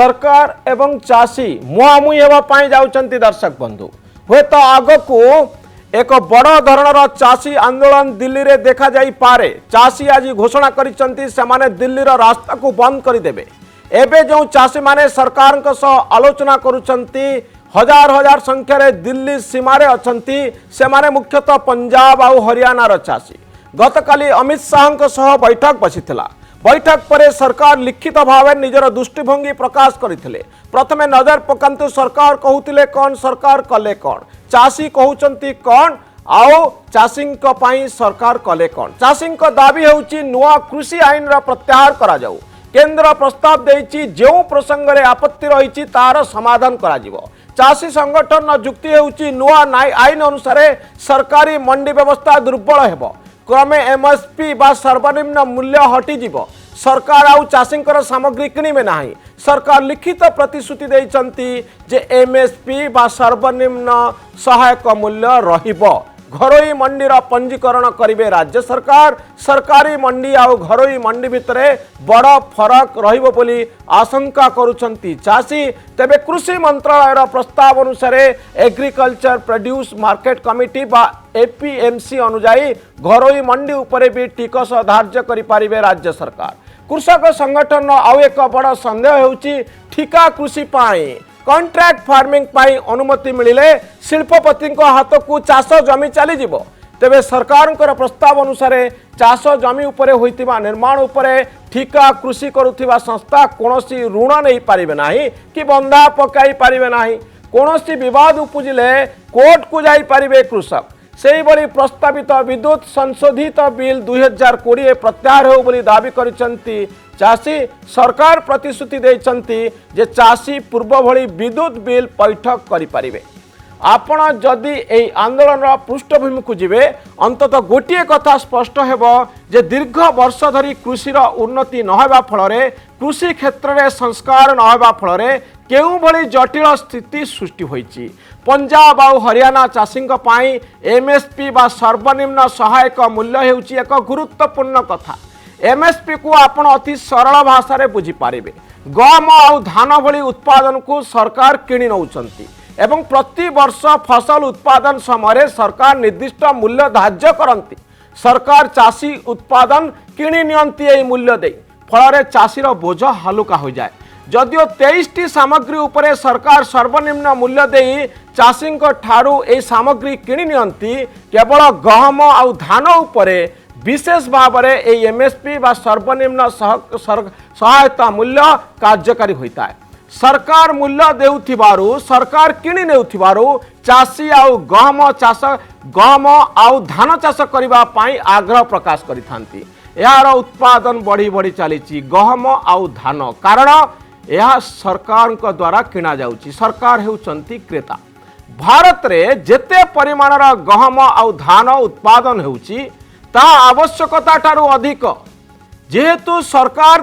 सरकार एवं चाषी मुहांमुही होगापाई जाउछंती दर्शक बंधु हुए तो आग को एक बड़ धरणर चाषी आंदोलन दिल्ली रे देखा जाई पारे। चाषी आज घोषणा करिसंती सेमाने दिल्ली रो रास्ता को बंद करदेवे। एबे जो चाषी माने सरकार को सह आलोचना करुछंती हजार हजार संख्यार दिल्ली सीमारे अछंती सेमाने मुख्यतः पंजाब आउ हरियाणा चाषी। गतकाली अमित शाह सह बैठक बसिथिला। बैठक पर सरकार लिखित भाव निजर दृष्टिभंगी प्रकाश करथिले। प्रथमे नजर पकांतु सरकार कहूतिले कौन सरकार कले कौन, चाषी कहउचंती कौन आओ चाषी पई सरकार कले कौन। चाषी दाबी होउची नुआ कृषि आईन रा प्रत्याहार करा जाऊ। केंद्र प्रस्ताव देइची जो प्रसंग रे आपत्ति रहिची तार समाधान करा जिवो। चाषी संगठन जुक्ति होउची नुआ आईन अनुसार सरकारी मंडी व्यवस्था दुर्बल हेबो। क्रमे एमएसपी बा सर्वनिम्न मूल्य हटिଯିव। सरकार आउ चाषींकर सामग्री किणिबे नाही। सरकार लिखित प्रतिश्रुति देइचंती जे एमएसपी बा सर्वनिम्न सहायक मूल्य रहिबो। घरोई मंडीर पंजीकरण करिवे राज्य सरकार। सरकारी मंडी आउ घरोई मंडी भितरे बड़ फरक रहिबो बोली आशंका करुछंती चाषी। तेबे कृषि मंत्रालय प्रस्ताव अनुसार एग्रीकल्चर प्रोड्यूस मार्केट कमिटी बा एपीएमसी अनुजाई घरोई मंडी उपरे भी टिकस धार्य करि पारिबे राज्य सरकार। कृषक संगठन आउ एक बड़ संदेह हेउची ठिका कृषि पाई कॉन्ट्रैक्ट फार्मिंग पाई अनुमति मिलिले शिल्पपति हाथ को चाष जमी चली जिवो। तेबे सरकार प्रस्ताव अनुसार चाष जमी उपरे होइतिबा निर्माण उपरे ठिका कृषि करुथिबा संस्था कोनोसी ऋण नहीं पारिबे नाही कि बंधा पकाई पारिबे नाही। कोनोसी विवाद उपजिले कोर्ट को जाई पारिबे कृषक। सेही बड़ी प्रस्तावित विद्युत संशोधित बिल 2020 प्रत्याहार हो बोली दाबी करिसंती चाषी। सरकार प्रतिश्रुति देइचंती जे चाषी पूर्व भली विद्युत बिल पैठक करि पारिबे। आपण जदि एई आंदोलन पृष्ठभूमि को जिवे अंततः गोटे कथा स्पष्ट हेबो जे दीर्घ वर्ष धरी कृषिर उन्नति नहेबा फलरे कृषि क्षेत्र में संस्कार नहेबा फलरे केउ भली जटिल स्थिति सृष्टि होईची। पंजाब आउ हरियाणा चाषी पाई एमएसपी बा सर्वनिम्न सहायक मूल्य हेउची एक गुरुत्वपूर्ण कथा। एमएसपी को आपण अति सरल भाषा रे बुझी पारिबे। गम आउ धान भली उत्पादन को सरकार किणी नउचंती एवं प्रति वर्ष फसल उत्पादन समय सरकार निर्दिष्ट मूल्य धार्य करती। सरकार चाषी उत्पादन किणी नियंती एई मूल्य दे फल चाषीर बोझ हालुका हो जाए। जदियो 23टी सामग्री उपरे सरकार सर्वनिम्न मूल्य दे चाषी ठारू ए सामग्री किणी नियंती केवल गहम आउ धान उपरे विशेष भाव में एमएसपी बा सर्वनिम्न सहायता मूल्य कार्यकारी होता है। सरकार मूल्य देउथिबारु सरकार किणी नेउथिबारु चाषी आउ गहम आउ धान चाष करिबा पाई आग्रह प्रकाश करिथांती। यार उत्पादन बढ़ी बढ़ी चली गहम आउ धान कारण यह सरकार द्वारा किणा जाउची। सरकार हेउचंती क्रेता। भारत रे जेते परिमाणर गहम आउ धान उत्पादन हेउची ता आवश्यकता ठारू अधिक। जेहेतु सरकार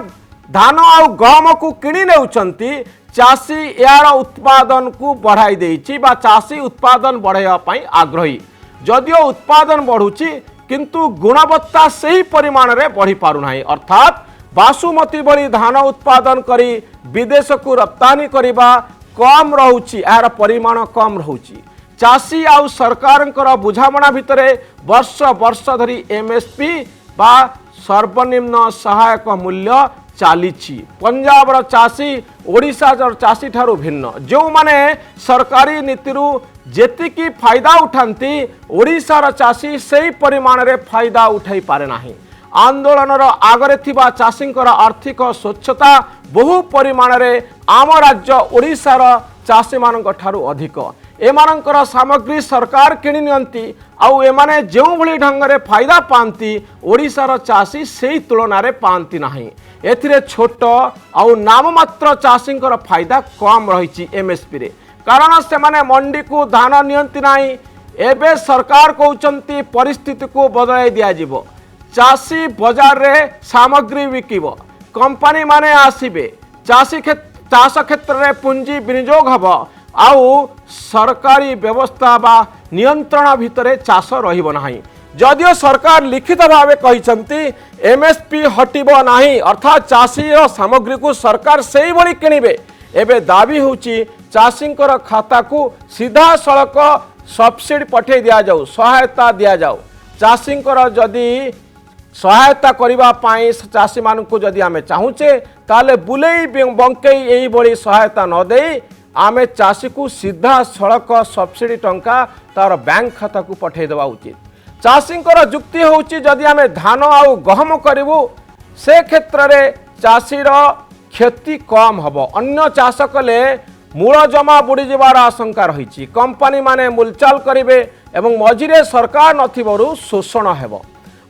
धान आउ गहम को किणी नेउचंती चाषी यार उत्पादन को बढ़ाई देइची बा चाषी उत्पादन बढ़ाइबा पाई आग्रही। जदियो उत्पादन बढ़ुची किंतु गुणवत्ता सही परिमाण रे बढ़ी पारु नाही। अर्थात बासुमती भली धान उत्पादन करी विदेश को रप्तानी करिबा कम रहुची, यार परिमाण कम रहुची। चाषी आउ सरकार बुझामणा भितरे वर्ष वर्ष धरी एमएसपी बा सर्वनिम्न सहायक मूल्य चली। पंजाब चाषी ओडिशा चाषी ठारू भिन्न। जो माने सरकारी नीति जेतिकी फायदा उठाती ओडिशार चाषी सही परिमाण रे फायदा उठाई पारे नाही। आंदोलन आगरे थिबा चाषींकर आर्थिक स्वच्छता बहु परिमाण रे आम राज्य ओडिशार चाषी मानक ठारू अधिक। एमानंकर सामग्री सरकार किणी नियंती आउ एमाने जो भली ढंगरे फायदा पांती ओडिशार चाषी सेही तुलना रे पांती नाही। एथिरे छोट आउ नाममात्र चाषींकर फायदा कम रहिची एमएसपी रे कारण से माने मंडी को धान नियंती नाही। एबे सरकार कहउचंती परिस्थिति को बदलाई दिया जिवो। चाषी बाजार रे सामग्री बिकिबो, कंपनी माने आसीबे, चाष क्षेत्र रे पुंजी विनियोग हबो आउ सरकारी व्यवस्था बा नियंत्रण भितरे चाष रहिबो नाही। जदियो सरकार लिखित भाव कही एमएसपी हटिबो नाही अर्थात चाषी सामग्री को सरकार सेही भली किणिबे एबे दाबी होची चाषींकर खाता को सीधा सड़क सब्सिडी पठे दिया जाऊ, सहायता दिया जाऊ। चाषींकर जदि सहायता करिबा पाई चाषी मानकु जदि आमे चाहूचे ताले बुलेई बंकेई एई बड़ी सहायता न देई आमे चाषी को सीधा सड़क सब्सिडी टंका तार बैंक खाता को पठे देवा उचित। चाषींकर जुक्ति होची जदि आमे धान आउ गहम करिवु से क्षेत्र रे चाषीर क्षति कम हबो, अन्य चाष कले मूल जमा बुड़ी जबार आशंका रही। कंपनी माने मूलचाल करिवे एवं मझिरे सरकार नथिबरु शोषण हेबो।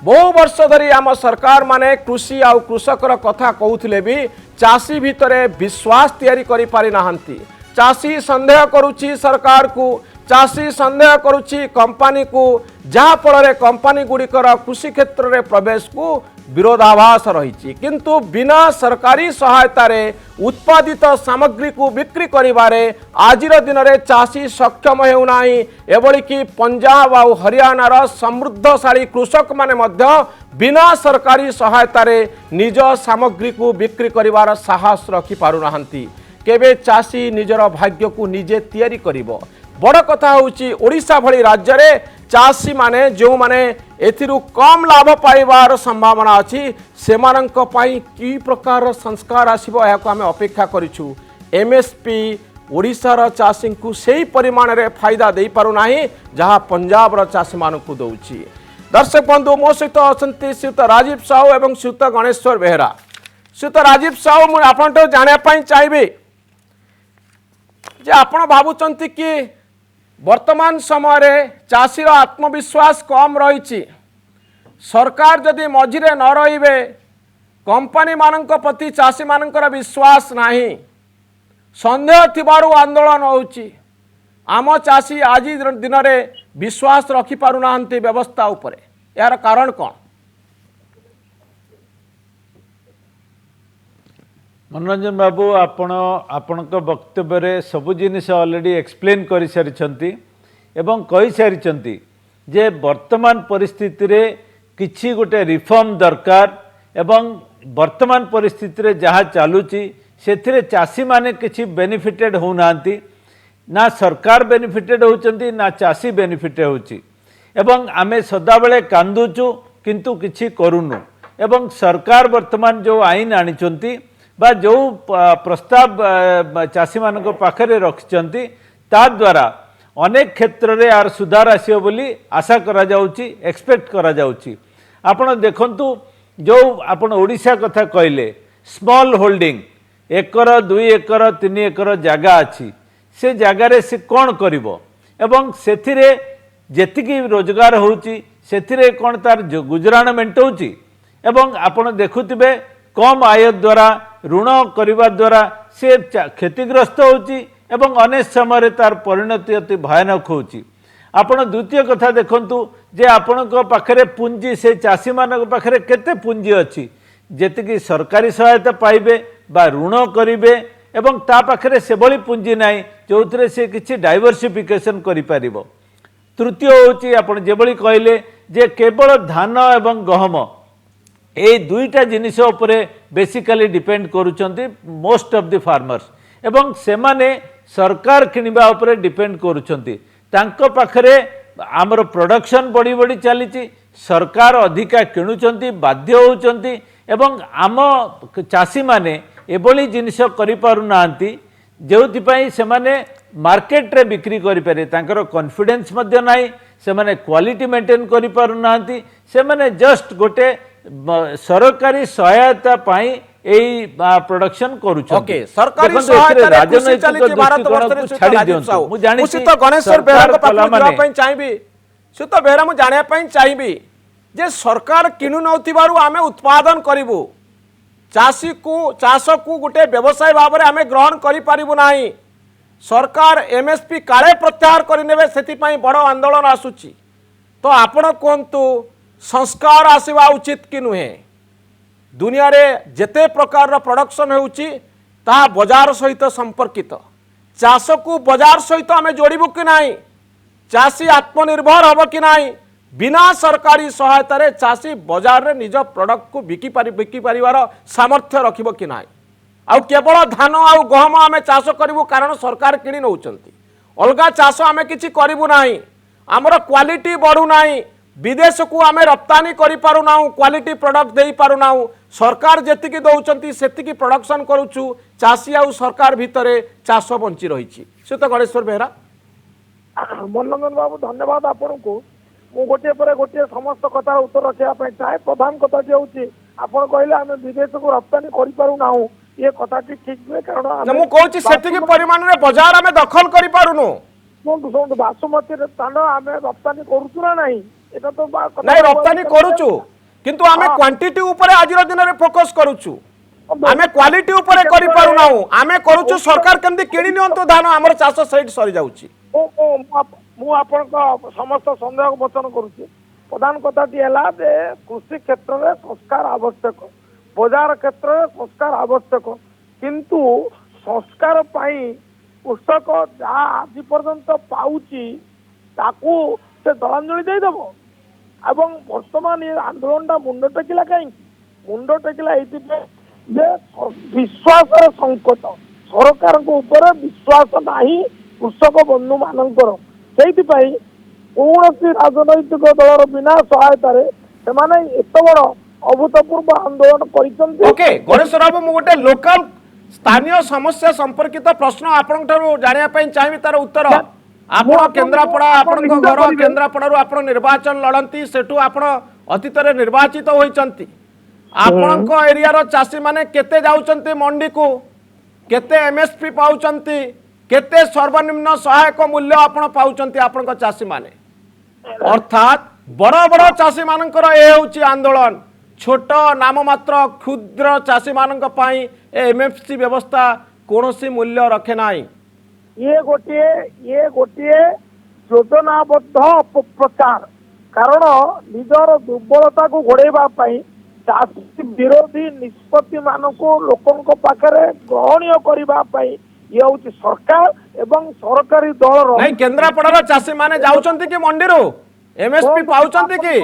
बहु वर्ष धरी आम सरकार माने कृषि आउ कृषकर कथा कहूथिले भी चाषी भितरे विश्वास तैयारी करि पारि नाहंती। चाषी संदेह करुछि सरकार को, चाषी संदेह करुछि कंपनी को, जहाँ फल कंपनी गुड़िकर कृषि क्षेत्र में प्रवेश को विरोधाभास रही। किंतु बिना सरकारी सहायता रे उत्पादित सामग्री को बिक्री करिबारे आजिर दिन में चाषी सक्षम हेउना। एभली कि पंजाब और हरियाणार समृद्धशाली कृषक माने मध्य बिना सरकारी सहायता रे निज सामग्री को बिक्री करिबार साहस रखि पारु नाहंती। केबे चाषी निजर भाग्य को निजे तैयारी करिवो। बड़ कथा होची ओडिशा भली राज्य रे चाषी माने जो माने एथिरु कम लाभ पाइबार संभावना अछि सेमानंक पई की प्रकार संस्कार आसीबो याको आमे अपेक्षा करिछु। एमएसपी ओडिशार चाषी को सही परिमाण रे फायदा दे पारु नाही जहाँ पंजाब र चाषी मानकु दउछि। दर्शक बंधु मो सहित अछंती श्रीयुत राजीव साहू एवं श्रीयुत गणेश्वर बेहरा। श्रीयुत राजीव साहू मु आपन तो जानिया पई चाहिबे जे आपण भाबुचंती कि वर्तमान समय चाषीर आत्मविश्वास कम रही। सरकार जदि मझिरे न रहिबे कंपनी मानक प्रति चाषी मानकर विश्वास नाही, संदेह थिबारु आंदोलन होउची। आम चाषी आज दिन में विश्वास रखि पारु नाहंती व्यवस्था उपरे, यार कारण कौन? मनोरंजन बाबू आपण वक्तव्य सबु जिनिस ऑलरेडी एक्सप्लेन कर सारी एवं कही सारी जे वर्तमान परिस्थिति रे किछि गोटे रिफॉर्म दरकार एवं वर्तमान परिस्थिति रे जहाँ चलुची से चाषी माने किछि बेनिफिटेड होनांती, ना सरकार बेनिफिटेड होचंती ना चाषी बेनिफिटेड होची। एवं आमे सदाबेले कांदुचु किंतु किछि करूनु। एवं सरकार वर्तमान जो आईन आनिचंती बा जो प्रस्ताव चाषी मान पाखरे रखिचंती ता द्वारा अनेक क्षेत्र रे आर सुधार आसियो बोली आशा करा जाउची, एक्सपेक्ट करा जाउची। आपण देखंतु जो आपण ओडिशा कथा कहले स्मॉल होल्डिंग 1 एकर 2 एकर 3 एकर जगह अच्छी से जगार से कौन करिवो एवं सेथिरे जेतिकी रोजगार होउची सेथिरे कौन तार गुजराण मेंटौची। एवं आपण देखुथिबे कम आय द्वारा ऋण करने द्वारा से क्षतिग्रस्त होची एवं अनेक समय तार परिणति अति भयानक होची। आपण द्वितीय कथा देखंतु जे आपणक पाखरे पुंजी से चाषी मानक पाखरे केते पुंजी अछि जेतिकी सरकारी सहायता पाइबे बा ऋण करिवे एवं ता पाखरे सेभली पुंजी नाही जोथरे से किछि डाइवर्सिफिकेशन करि पारिबो। तृतीय होची आपण जेभली कहले जे केवल धान एवं गहम ए दुईटा जिनिस उपरे बेसिकली डिपेंड करूचंती मोस्ट ऑफ द फार्मर्स एवं सेमाने सरकार किनिबा उपरे डिपेंड करूचंती। तांको पाखरे आमर प्रोडक्शन बढ़ी बढ़ी चली सरकार अधिका किणुचंती बाध्य होचंती एवं आम चाषी माने एभली जिनिस करि पारु नांती जोथिपाई सेमाने मार्केट रे बिक्री करि पारे तांकर कॉन्फिडेंस मध्य नाही, सेमाने क्वालिटी मेंटेन करि पारु नांती, सेमाने जस्ट गोटे सरकारी सहायता पाई एई प्रोडक्शन करूछ। ओके सरकारी सहायता रे चली भारत वर्ष रे छाडी दियंतु मु जानि छी तो गणेश्वर बेहरा को पाखु जवा पई चाहिबी सुत बेहरा मु जानिया पई चाहिबी जे सरकार किनु नउतिबारु आमे उत्पादन करिवु चाषी को चाष को गोटे व्यवसाय भाव में आमे ग्रहण करि पारिबु नाही। सरकार एमएसपी काले प्रत्याहार करिनेबे सेति पई बड़ आंदोलन आसुची। तो आपण कोंतु संस्कार आसवा उचित कि नुहे? दुनिया रे जेते प्रकार प्रोडक्शन होउची ता बाजार सहित संपर्कित। चाष को बाजार सहित आमे जोड़बू कि नाही? चाषी आत्मनिर्भर हम कि नाही? बिना सरकारी सहायता रे चाषी बाजार रे निज प्रोडक्ट को बिकी पारिबार सामर्थ्य रखिबो कि नाही? आउ केवल धान आउ गहम आमे चाष करिवु कारण सरकार किणी नउचंती अलगा चाष आमे किछि करिवु नाही हमर क्वालिटी बढ़ू नाही विदेश को आमे रप्तानी करि पारु नाउ क्वालिटी प्रोडक्ट देई पारु नाउ सरकार जेतिकी दउचंती सेतिकी प्रोडक्शन करूछु चासी आउ सरकार भितरे चाष बंची रहिछि से तो गणेश्वर बेहरा मनोरंजन बाबू धन्यवाद आपन को मु गोटे पर गोटे समस्त कथार उत्तर रखा चाहे प्रधान कथा हूँ आपड़ कहले आम विदेश को रप्तानी करूना ये कथा ठीक नुहे कारण मु कहूँ सेतिकी परिमाण रे बाजार आमे दखल करि पारुनु शुणु शुणु बासमती धान आम रप्तानी करूचु ना नहीं एटा तो नहीं रप्तानी करूचु किंतु आमे क्वांटिटी ऊपर आज दिन रे फोकस करूचु आमे क्वालिटी ऊपर करि पारुना आमे करूचु सरकार केमदी किणी नियंतु धान हमर चाष सहित सरी जाउची मु आपण समस्त संदेह वचन करुच्ची प्रधान कथाटी है कृषि क्षेत्र में संस्कार आवश्यक बाजार क्षेत्र में संस्कार आवश्यक किंतु संस्कार पाई कृषक जहाँ आज पर्यंत पाउची ताकू से दलांजलि देदेव एवं वर्तमान ये आंदोलन मुंड टेकिला कहीं मुंड टेकिला विश्वास संकट सरकार ऊपर विश्वास नहीं कृषक बंधु मानकर से कौन राजनैतिक दलर बिना सहायतार से एत बड़ अभूतपूर्व आंदोलन ओके गणेश्वर बाबू मु गोटे लोकल स्थानीय समस्या संपर्कित प्रश्न आपण जानिया चाहिए तार उत्तर आपण केन्द्रापड़ा आपण घर केन्द्रापड़ारू आपण निर्वाचन लड़ती सेठू आपण अतीत निर्वाचित होइचंती आपण एरिया रो चासी माने केते जाउचंती मंडी को केते एमएसपी पाउचंती केते सर्वनिम्न सहायक मूल्य आपण पाउचंती आपण चासी माने अर्थात बड़ बड़ चासी मानकर ए होची आंदोलन छोट नाम मात्र क्षुद्र चासी मानक पई एमएफसी व्यवस्था कोनोसी मूल्य रखे नाही ये गोटे योजनाबद्ध अपप्रचार कारण निजर दुर्बलता को घोड़ेबा पई चासी विरोधी निष्पत्ति मानक लोकन पाखरे ग्रहणीय करबा पई ये हूँ सरकार एवं सरकारी दल नहीं केन्द्रापड़ार चाषी माने जाउचंती कि मंडी एमएसपी पाउचंती कि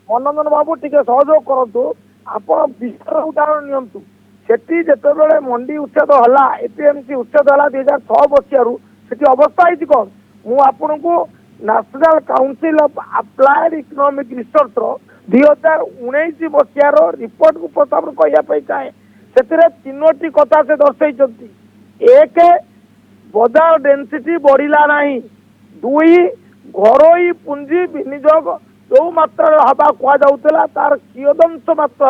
मनोरंजन बाबू टिके सहयोग करतु आपण विस्तार उदाहरण नियंतु सेठी जेतेबेले मंडी उच्छेद हला एपीएमसी उच्छेद हला 2006 बसियारू सेठी अवस्था है कौन मु आपण को national council of applied economic research रो 2019 बसियार रिपोर्ट को प्रस्ताव कहया चाहे से तीनोटी कथा से दर्शाई एक बजार डेंसिटी बढ़ला नहीं दुई घरोई पुंजी विनियोग जो मात्रा हवा कहुला तार कियदंश मात्र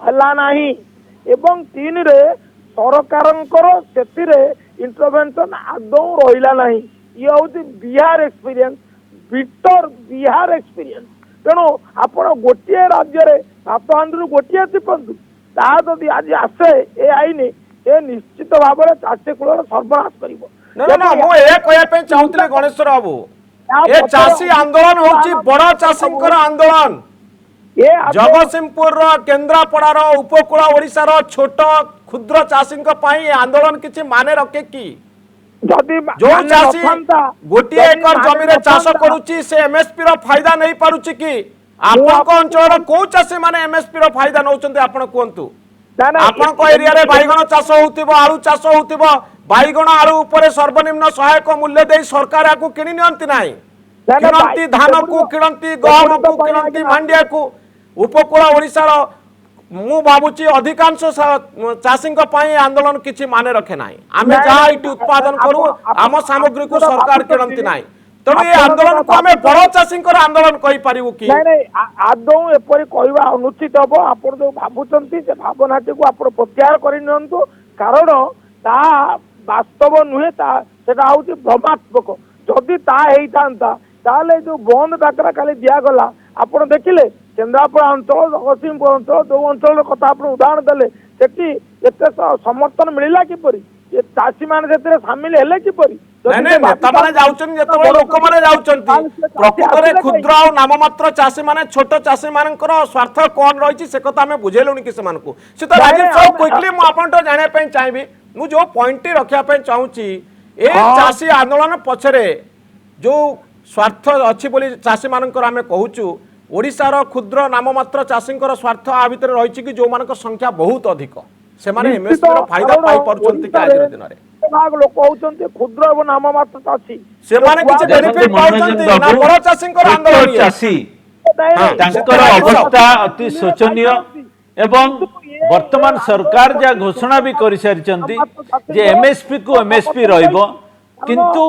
है नहीं एवं तीन रे सरकार इंटरवेंशन आदौ रहा नहीं ये हूँ Bihar experience bitter Bihar experience तेणु आप गोटे राज्य भात हांडी गोटे चिपंतु ता जदि आज आसे ए आईन ये निश्चित भाव में चाषी कूल सर्वनाश कर चाहूले गणेश्वर बाबू ये चाषी आंदोलन होची बड़ चाषी आंदोलन जगतसिंहपुर केन्द्रापड़ार उपकूल ओडिशार छोट क्षुद्र चाषी आंदोलन किसी माने रखे कि जो चाषी गोटे एकर जमी चाष करुच्ची से एमएसपी रो फायदा नहीं पारुची कि आपन अंचल को चाषी माने एमएसपी रो फायदा नौचंती आपण कहतु आपण एरिया रे बैगण चाष होउतिबो आलू चाष होउतिबो बैगण आलू ऊपर सर्वनिम्न सहायक मूल्य दे सरकार याकू किणी नियंती नाही किणंती धान को किणंती गहम को किणंती मांडिया को उपकूल ओडिशार मु भाबुची अधिकांश चाषी आंदोलन किछि माने रखे नाही आमे जहा इटी उत्पादन करू आम सामग्री को सरकार किणंती नाही तेणु ये आंदोलन को आमे बड़ चाषी आंदोलन कहि पारिबु कि नहीं आदौ एपरि कहवा अनुचित हम आप जो भावुंट से भावनाटी को आप प्रत्याहार कर कारण ता वास्तव नुहे हूँ भ्रमात्मक जदि ता जो बंद डाकरा खाली दिगला आप देखिले केन्द्रापड़ा अंचल जगतसिंहपुर अंचल जो अंचल कथा आप उदाहरण देले सेठी समर्थन मिलला किपरि ये चाषी मैंने सामिल हेले किपरि प्रकृत क्षुद्र और नाममात्र चाषी माने छोट चाषी मानकर स्वार्थ कौन रही से कथा आम बुझेलुनि कि से तो राजीव साहब क्विकली मुझे जानापी चाहिए मुझे जो पॉइंट रखापी चाहूँगी ए चाषी आंदोलन पछरे जो स्वार्थ अच्छी बोली चाषी मानकर आम कहूँ ओडिशार क्षुद्र नाममात्र चाषी स्वार्थ आ भितर रही कि जो मान संख्या बहुत अधिक ସେମାନେ ନିଶ୍ଚିତ MSP ର ଫାଇଦା କାରଣ ପାଇ ପାରୁଛନ୍ତି କି ଓଡ଼ିଶାରେ ଆଜିର ଦିନରେ? ଭାଗ ଲୋକ ହଉଛନ୍ତି କ୍ଷୁଦ୍ର ଏବଂ ନାମମାତ୍ର ଚାଷୀ। ସେମାନେ କିଛି ଦେଖନ୍ତୁ ବେନିଫିଟ ପାଉଛନ୍ତି ନା ବାବୁ, ବଡ ଚାଷୀଙ୍କର ଛୋଟ ଆନ୍ଦୋଳନ ଇଏ? ଚାଷୀ ନାଇଁ, ନାଇଁ, ତାଙ୍କର ଯେତେବେଳେ ଅବସ୍ଥା ଆପଣ ଅତି ଶୋଚନୀୟ ଏବଂ ବର୍ତ୍ତମାନ ସରକାର ଯାହା ଘୋଷଣା ବି କରିସାରିଛନ୍ତି ଯେ MSP କୁ MSP ରହିବ, କିନ୍ତୁ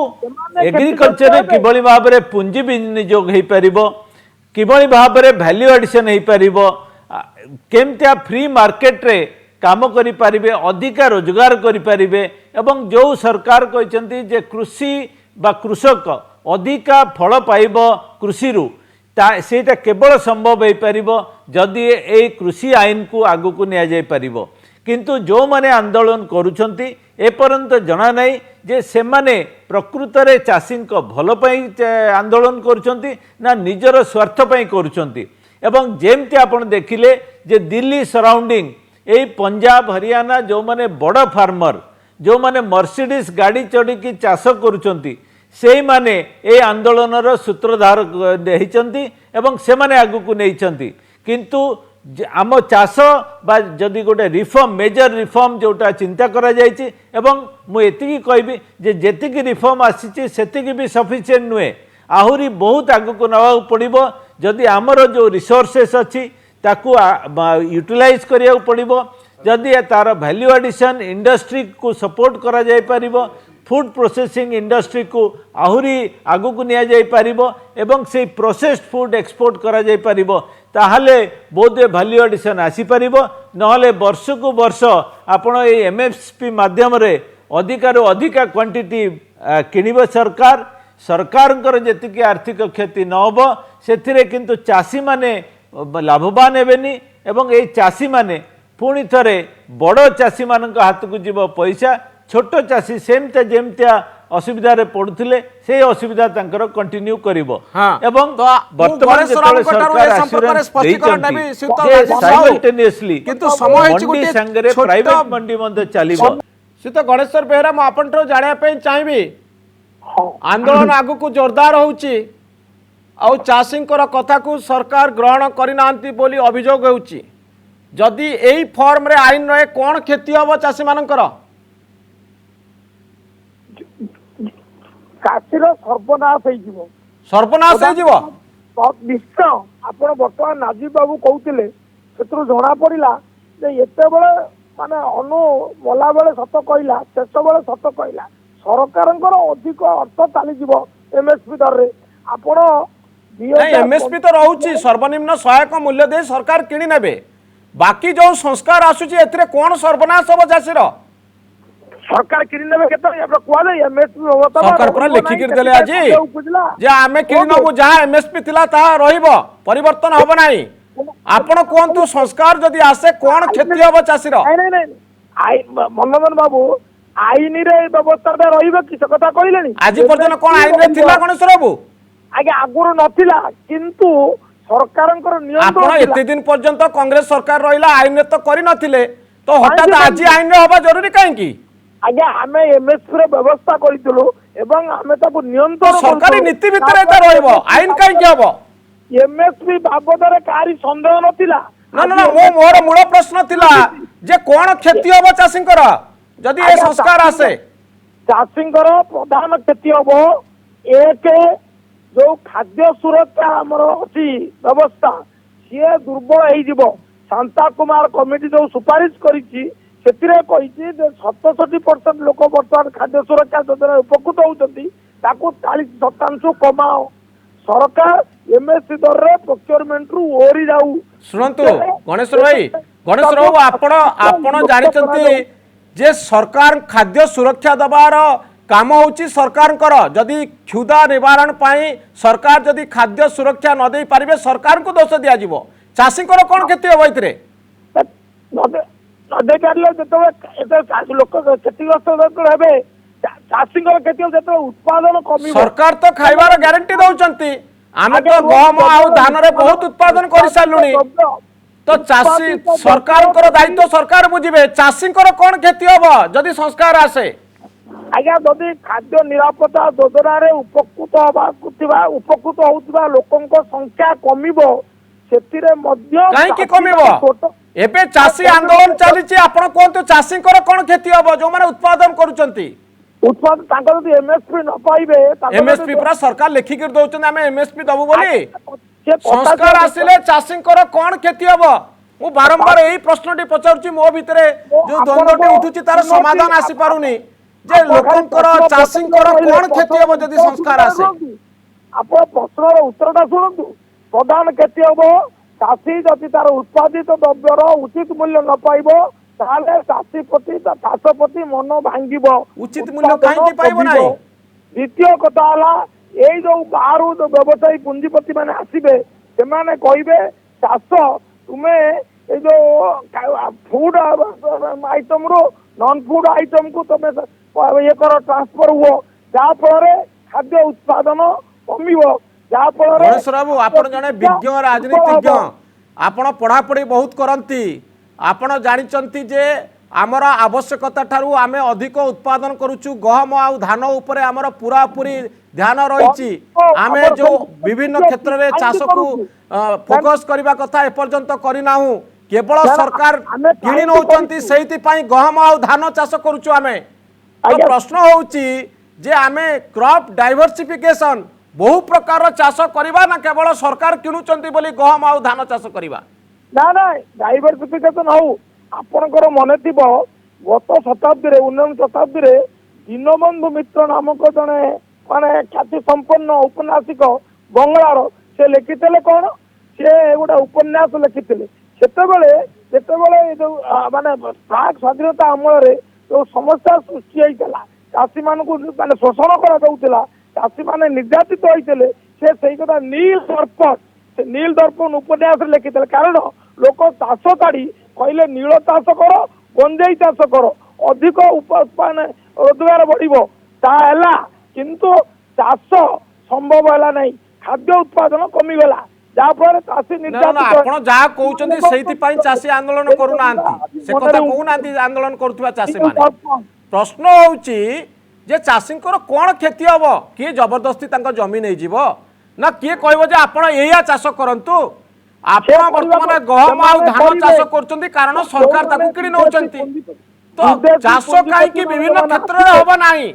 ଏଗ୍ରିକଲଚରରେ କିଭଳି ଭାବରେ ପୁଞ୍ଜି ବିନିଯୋଗ ହେଇପାରିବ, କିଭଳି ଭାବରେ ଭ୍ୟାଲ୍ୟୁ ଆଡିସନ ହେଇପାରିବ, କେମିତିଆ ଫ୍ରି ମାର୍କେଟରେ କାମ କରିପାରିବେ, ଅଧିକା ରୋଜଗାର କରିପାରିବେ ଏବଂ ଯେଉଁ ସରକାର କହିଛନ୍ତି ଯେ କୃଷି ବା କୃଷକ ଅଧିକା ଫଳ ପାଇବ କୃଷିରୁ, ସେଇଟା କେବଳ ସମ୍ଭବ ହେଇପାରିବ ଯଦି এই କୃଷି ଆଇନକୁ ଆଗକୁ ନିଆଯାଇପାରିବ। କିନ୍ତୁ ଯେଉଁମାନେ ଆନ୍ଦୋଳନ କରୁଛନ୍ତି ଏପର୍ଯ୍ୟନ୍ତ ଜଣା ନାହିଁ ଯେ ସେମାନେ ପ୍ରକୃତରେ ଚାଷୀଙ୍କ ଭଲ ପାଇଁ ଆନ୍ଦୋଳନ କରୁଛନ୍ତି ନା ନିଜର ସ୍ୱାର୍ଥ ପାଇଁ କରୁଛନ୍ତି। ଏବଂ ଯେମିତି ଆପଣ ଦେଖିଲେ ଯେ ଦିଲ୍ଲୀ ସରାଉଣ୍ଡିଂ এই पंजाब हरियाणा जो माने बड़ फार्मर जो माने मर्सिडीज गाड़ी चढ़ी चाष करुचंती से माने ए आंदोलनर सूत्रधार होती एवं से माने आगु को नहीं किंतु आम चाष बा जदि गोटे रिफॉर्म मेजर रिफॉर्म जोटा चिंता करा जायछि एवं मु एतिकी कहबी जे जेतिकी रिफॉर्म आसीछि सेतिकी भी सफिशिएंट नुहे आहुरी बहुत आगु को नवा पड़िबो जदि आमर जो रिसोर्सेस अच्छी ताकू यूटिलाइज करिया पड़िबो जदि तार वैल्यू एडिशन इंडस्ट्री को सपोर्ट करा जाय परिबो फूड प्रोसेसिंग इंडस्ट्री को आहुरी आगु को निया जाय परिबो एवं से प्रोसेस्ड फूड एक्सपोर्ट करा जाय परिबो ताहले बहुत वैल्यू एडिशन आसी परिबो नहले वर्ष को वर्ष आपण ए एमएसपी माध्यम रे अधिकारु अधिका क्वांटिटी किनिबो सरकार सरकारंकर जेतिकी आर्थिक क्षति न होबो सेथिरे किंतु चासी माने लाभवान हेबेनी एवं ए चासी माने पुणी थरे बड़ चासी मानक हाथ को जीव पैसा छोट चासी सेमता जेमतिया असुविधा रे पड़ुथिले से असुविधा तांकर कंटिन्यू करिवो एवं वर्तमान जेतले सरकार एश्योरेंस देइछन्ती साइमल्टेनियसली किंतु समय हिच मंडी गोटे संगरे प्राइवेट मंडी मध्ये चलिबो सीत गणेश्वर बेहरा मु आपनठो जानिया पे चाहिबी आंदोलन आगु को जोरदार होउची आउ चाषींकर कथा को सरकार ग्रहण करिनांती बोली अभियोग होउची जदि एई फॉर्म रे आईन रहे कोन क्षति हबो चाषी मानकर ଚାଷୀର ସର୍ବନାଶ ହେଇଯିବ सर्वनाश हो जीवो ନିଶ୍ଚୟ ଆପଣ ବର୍ତ୍ତମାନ ନାଜିବ ବାବୁ କହୁଥିଲେ ସେଥିରୁ ଜଣା ପଡିଲା ଯେ ଏତେବେଳେ ମାନେ ଅନୁ ମଲା ବେଳେ ସତ କହିଲା ସେତେବେଳେ ସତ କହିଲା ସରକାରଙ୍କର ଅଧିକ ଅର୍ଥ ଚାଲିଯିବ ଏମଏସପି ଦରରେ ଆପଣ एमएसपी तो रोची सर्वनिम्न सहायक मूल्य दे सरकार किणी नेबे बाकी जो संस्कार आसुची एथिरे कोन सर्वनाश हबो चाषीर सरकार किणी नेबे केते आपण कोले एमएसपी होता सरकार पर लिखि कर देले आजी जे आमे किणी नबु जहा एमएसपी थिला ता रहिबो परिवर्तन हबो नाही आपण कोंतु संस्कार जदि आसे कोन क्षति हबो चाषीर नहीं नहीं आई मनोमन बाबू आईन रे व्यवस्था रहिबो कि से कथा कहलेनी आज पर्यंत कोन आईन रे थिला गणेश बाबू आगे आगुर नथिला किंतु सरकारंकर नियम आपण एते दिन पर्यंत कांग्रेस सरकार रहिला आईन रे तो करि नथिले तो हठात आज आईन रे हबा जरूरी काहे की आगे आमे एमएसपी रे व्यवस्था करितलो एवं आमे ताको नियंत्रण सरकारी नीति भितर एता रहिबो आईन काहे की हबो एमएसपी बाबदरे कारी संदेह नथिला ना ना मो मोर मूल प्रश्न थिला जे कोन क्षति हबो चाषींकर जदि ए संस्कार आसे चाषींकर प्रधान क्षति हबो एक जो खाद्य सुरक्षा आमर अच्छी व्यवस्था सी दुर्बल हो शांता कुमार कमिटी जो सुपारिश करी 67% लोक बर्तमान खाद्य सुरक्षा योजना उपकृत होती 40% कमाओ सरकार एमएसपी दर रे प्रोक्योरमेंट रु ओरी जाऊ सुनंतु गणेश बाबू आपण जानिचंती जे सरकार खाद्य सुरक्षा दबार काम होची सरकार जदि क्षुधा निवारण पाई सरकार जदि खाद्य सुरक्षा न दे पारिबे सरकार को दोष दिया जीवो चाषी को कोन क्षति हो इतरे नदे करले जतो एते लोक क्षतिग्रस्त हेबे चाषी को क्षति जतो उत्पादन कमी सरकार तो खाइबार ग्यारंटी दउचंती आमे तो गहम आउ धान रे बहुत उत्पादन करि सालुनी तो चाषी सरकार को दायित्व सरकार बुझिबे चाषी को कोन क्षति होबो जदि संस्कार आसे आज्ञा जदि खाद्य निरापत्ता योजना रे उपकृत होउतबा लोकंक संख्या कमिबो सेतिरे मध्य काहे की कमिबो एबे चाषी आंदोलन चली आपण कहतु चाषी कौन क्षति हम जो मैंने उत्पादन करुँच उत्पादन तांकर जदि एमएसपी न पाइबे एमएसपी पूरा सरकार लेखिक दौरान आम एमएसपी दबु बोली से संस्कार आसिले चाषी कौन क्षति हम मु बारंबार यही प्रश्नटी पचारुची मो भितर जो द्वंद्वटी उठुची तार समाधान आसी पारुनी जे लोकंकर चाषी कौन क्षति हम जदि संस्कार आसे आपण प्रश्नर उत्तरटा शुणु प्रधान क्षति हम चाषी जदि तार उत्पादित द्रव्यर उचित मूल्य न पाइब ताले चाषी प्रति चाष प्रति मन भांगिब उचित मूल्य कहीं पाइब ना द्वितीय कथा हला एई जो बाहर जो व्यवसायी पुंजीपति माने आसीबे से माने कहिबे चाष तुमे ए जो फूड आइटम रो नॉन फूड आइटम को तुमे ये कर ट्रांसफर हुओ जा फल खाद्य उत्पादन कमिबो जा फल गणेश बाबू आपण जने विज्ञ राजनीतिज्ञ आपण पढ़ापढ़ी बहुत करती आपण जानिचंती जे आमर आवश्यकता ठारू आमे अधिक उत्पादन करूछु गहम आउ धान उपरे आमर पूरा पूरी ध्यान रही आमे जो विभिन्न क्षेत्र में चाष को फोकस करबा कथा एपर्यंत करिनाहु केवल सरकार किणी नौचंती सेहिति पई गहम आउ धान चाष करूछु आमे तो प्रश्न होउची जे आमे क्रॉप डाइवर्सिफिकेशन बहु प्रकार चाष करबा ना केवल सरकार किणुचंती बोली गहम आउ धान चाष करबा ना ना डाइवर्सिफिकेशन हो आपणकर मन थी गत शताब्दी 19 शताब्दी दीनबंधु मित्र नामक जड़े माने ख्याति संपन्न उपन्यासिक बंगलार से लिखिते कौन से गोटे उपन्यास लिखिते जो माने प्राक स्वाधीनता अमल जो समस्या सृष्टि होता चाषी मान माने शोषण करा चाषी माने निर्यातित होते से कथा नील दर्पण उपन्यास लिखिते कारण लोक चाष छाड़ी कहले नील चाष कर गंजेई चाष कर अधिक रोजगार बढ़ किंतु चाष संभव है नहीं खाद्य उत्पादन कमिगला जहाँफल चाषी आपण जहाँ कहते से चाषी आंदोलन करूना से कथा कहूना आंदोलन करुवा चाषी माने प्रश्न होउची जे चाषी कौन क्षति हम किए जबरदस्ती जमी नहीं जीव ना किए कहब जे आपण एया चाष करंतु आपण वर्तमान गहम आउ धान चाष कर कारण सरकार ताकू किणी नौचंती तो चाष कहीं विभिन्न क्षेत्र में हम नहीं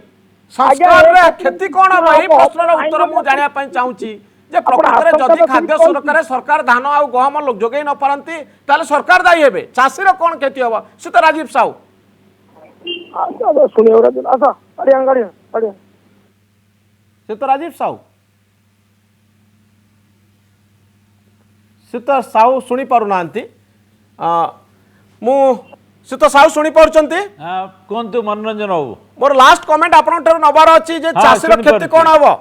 संस्कार रे क्षति कौन हम यही प्रश्नर उत्तर मुझे जाना चाहूँगी जे प्रकृत में जदि खाद्य सुरक्षा सरकार धान आउ गहम जोगे न पारती ताले सरकार दायी हे चाषीर कौन क्षति हम से तो राजीव साहू से तो राजीव साहू से तो साहू शुणी पारुना से तो साहू शुणी पारुचंती कहतु मनोरंजन बाबू मोर लास्ट कमेंट आपन ठर नबार अछि जे चाषीर क्षति कोन हबो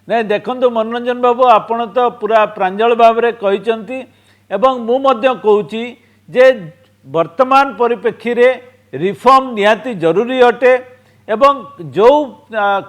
नहीं देखंतु मनोरंजन बाबू आपण तो पूरा प्रांजल भाव में कहिसंती एवं मु मध्य कहूची जे वर्तमान परिप्रेक्षी रे रिफॉर्म निहाती जरूरी अटे एवं जो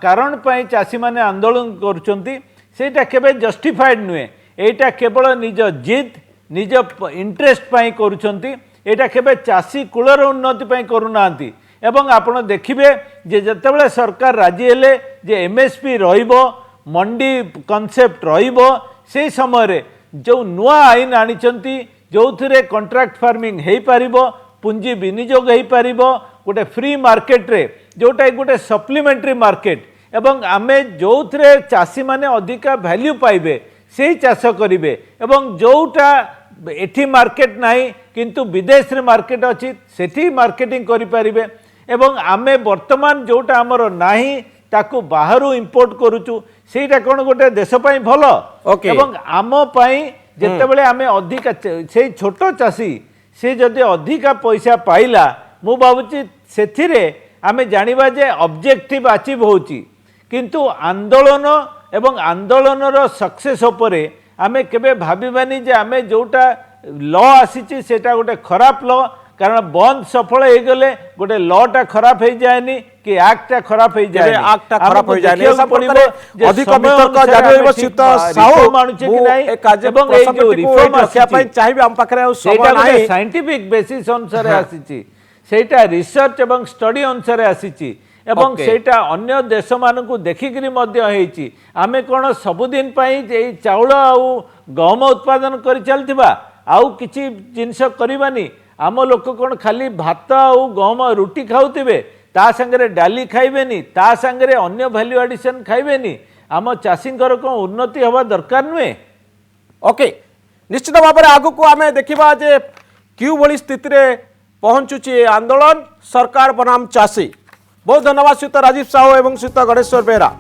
कारण पाई चाषी माने आंदोलन करुचंती सेटा केबे जस्टिफाइड नुहे एटा केवल निज जिद निज इंटरेस्ट पाई करुचंती एटा केबे चाषी कूलर उन्नति पाई करूनांती एवं आपण देखिबे जे जतेबेले सरकार राजी हेले जे एमएसपी रहिबो मंडी कॉन्सेप्ट रहिबो से समय रे जो नुआ आईन आनिचंती जो थिरे कॉन्ट्रैक्ट फार्मिंग हेई पारिबो पुंजी विनियोग हेई पारिबो गोटे फ्री मार्केट रे जोटा गोटे सप्लीमेंटरी मार्केट एवं आमे जो थिरे चाषी माने अधिका वैल्यू पाइबे से चाष करिवे एवं जोटा एठी मार्केट नाही किंतु विदेश रे मार्केट अछि सेठी मार्केटिंग करि पारिबे एवं आमे वर्तमान जोटा हमर नाही ताकू बाहरु इंपोर्ट करूचु सेटा कोन गोटे देश पई भलो एवं आम पई जेतेबेले आमे अधिका से छोट चाषी से जदि अधिका पैसा पाइला मु भाबुची सेथिरे आमे जानिबा जे ऑब्जेक्टिव अचीव होची किंतु आंदोलन एवं आंदोलनर सक्सेस उपरे आमे केबे भाबिबानी जे आमे जोटा लॉ आसीची सेटा गोटे खराब लॉ कारण बंद सफल हो गले गोटे लॉटा खराब हो जाएनी कि एक्टा खराब हो जाए एक्टा खराब हो जाए सब पड़िबो अधिक वितर्क जानि होइबो सीत साहू मानुचे कि नै ए कार्य एवं ए जो रिफॉर्म रखिया पई चाहिबे हम पाखरे समय नाही साइंटिफिक बेसिस अनुसार आसीची सेटा रिसर्च एवं स्टडी अनुसार आसीची ଏବଂ Okay. ସେଇଟା ଅନ୍ୟ ଦେଶ ମାନଙ୍କୁ ଦେଖିକିରି ମଧ୍ୟ ହେଇଛି। ଆମେ କ'ଣ ସବୁଦିନ ପାଇଁ ଏଇ ଚାଉଳ ଆଉ ଗହମ ଉତ୍ପାଦନ କରି ଚାଲିଥିବା ଆଉ କିଛି ଜିନିଷ କରିବାନି? ଆମ ଲୋକ କ'ଣ ଖାଲି ଭାତ ଆଉ ଗହମ ରୁଟି ଖାଉଥିବେ, ତା ସାଙ୍ଗରେ ଡାଲି ଖାଇବେନି, ତା ସାଙ୍ଗରେ ଅନ୍ୟ ଭ୍ୟାଲ୍ୟୁ ଆଡିସନ ଖାଇବେନି? ଆମ ଚାଷୀଙ୍କର କ'ଣ ଉନ୍ନତି ହେବା ଦରକାର ନୁହେଁ? ओके निश्चित भाव में आगु को आम देखा जे क्यों भली स्थिति रे पहुंचुची आंदोलन सरकार बनाम चाषी। बहुत धन्यवाद श्रीयुत राजीव साहू एवं श्रीयुत गणेश्वर बेहरा।